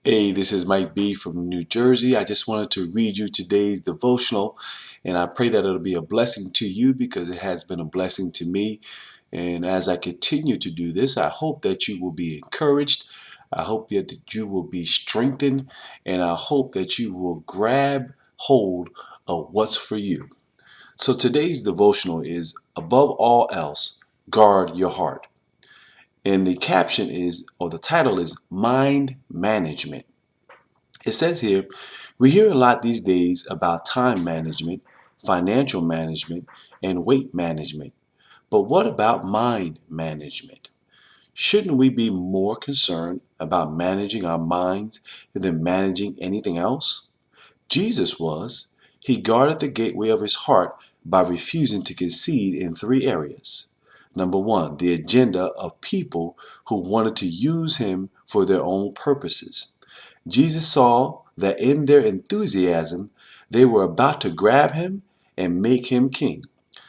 Hey, this is Mike B from New Jersey. I just wanted to read you today's devotional, and I pray that it'll be a blessing to you because it has been a blessing to me. And as I continue to do this, I hope that you will be encouraged. I hope that you will be strengthened, and I hope that you will grab hold of what's for you. So today's devotional is above all else, guard your heart. And the caption is, or the title is Mind Management. It says here, we hear a lot these days about time management, financial management, and weight management. But what about mind management? Shouldn't we be more concerned about managing our minds than managing anything else? Jesus was. He guarded the gateway of his heart by refusing to concede in three areas. Number one, the agenda of people who wanted to use him for their own purposes. Jesus saw that in their enthusiasm, they were about to grab him and make him king.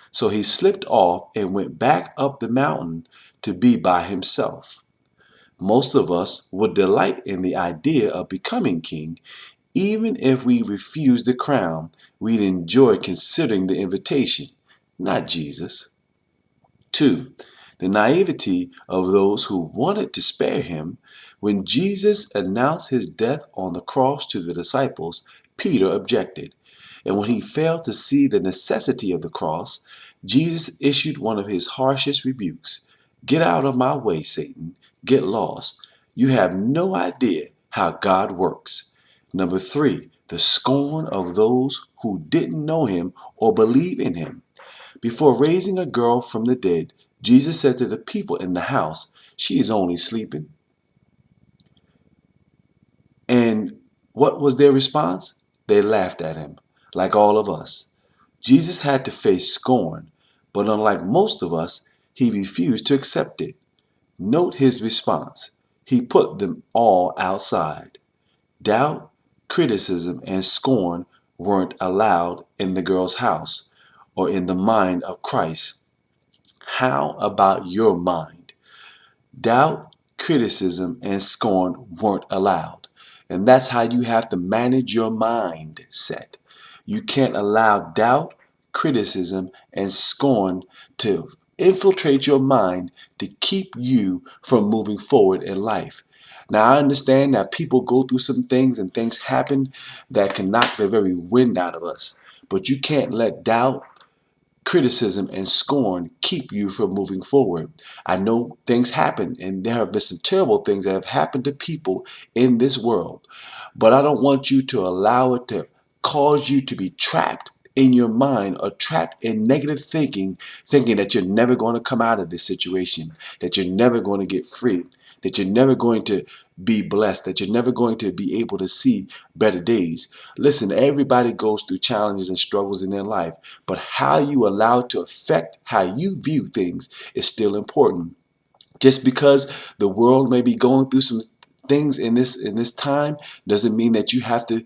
So he slipped off and went back up the mountain to be by himself. Most of us would delight in the idea of becoming king. Even if we refuse the crown, we'd enjoy considering the invitation, not Jesus. 2. The naivety of those who wanted to spare him. When Jesus announced his death on the cross to the disciples, Peter objected. And when he failed to see the necessity of the cross, Jesus issued one of his harshest rebukes. Get out of my way, Satan. Get lost. You have no idea how God works. Number 3, the scorn of those who didn't know him or believe in him. Before raising a girl from the dead, Jesus said to the people in the house, she is only sleeping. And what was their response? They laughed at him, like all of us. Jesus had to face scorn, but unlike most of us, he refused to accept it. Note his response. He put them all outside. Doubt, criticism, and scorn weren't allowed in the girl's house or in the mind of Christ. How about your mind? Doubt, criticism, and scorn weren't allowed. And that's how you have to manage your mindset. You can't allow doubt, criticism, and scorn to infiltrate your mind to keep you from moving forward in life. Now, I understand that people go through some things and things happen that can knock the very wind out of us. But you can't let doubt, criticism, and scorn keep you from moving forward. I know things happen, and there have been some terrible things that have happened to people in this world, but I don't want you to allow it to cause you to be trapped in your mind or trapped in negative thinking, thinking that you're never going to come out of this situation, that you're never going to get free, that you're never going to be blessed, that you're never going to be able to see better days. Listen, everybody goes through challenges and struggles in their life, but how you allow it to affect how you view things is still important. Just because the world may be going through some things in this time doesn't mean that you have to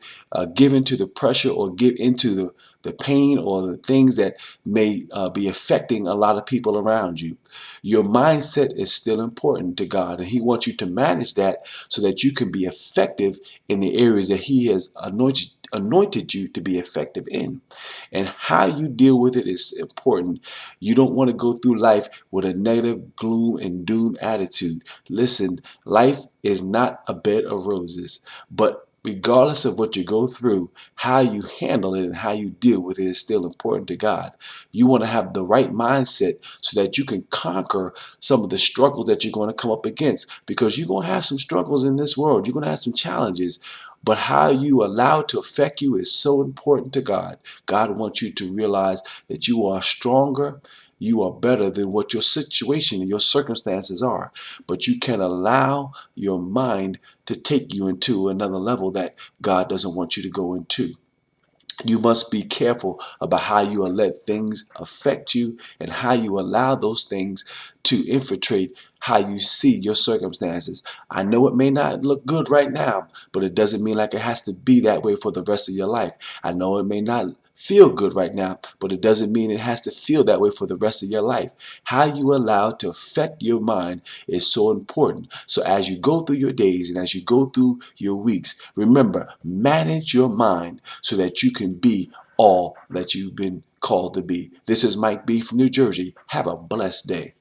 give into the pressure or give into the pain or the things that may be affecting a lot of people around you. Your mindset is still important to God, and He wants you to manage that so that you can be effective in the areas that He has anointed you to be effective in. And how you deal with it is important. You don't want to go through life with a negative, gloom, and doom attitude. Listen, life is not a bed of roses, but regardless of what you go through, how you handle it and how you deal with it is still important to God. You want to have the right mindset so that you can conquer some of the struggles that you're going to come up against, because you're going to have some struggles in this world. You're going to have some challenges. But how you allow it to affect you is so important to God. God wants you to realize that you are stronger, you are better than what your situation and your circumstances are. But you can allow your mind to take you into another level that God doesn't want you to go into. You must be careful about how you let things affect you and how you allow those things to infiltrate how you see your circumstances. I know it may not look good right now, but it doesn't mean like it has to be that way for the rest of your life. I know it may not feel good right now, but it doesn't mean it has to feel that way for the rest of your life. How you allow to affect your mind is so important. So as you go through your days and as you go through your weeks, remember, manage your mind so that you can be all that you've been called to be. This is Mike B from New Jersey. Have a blessed day.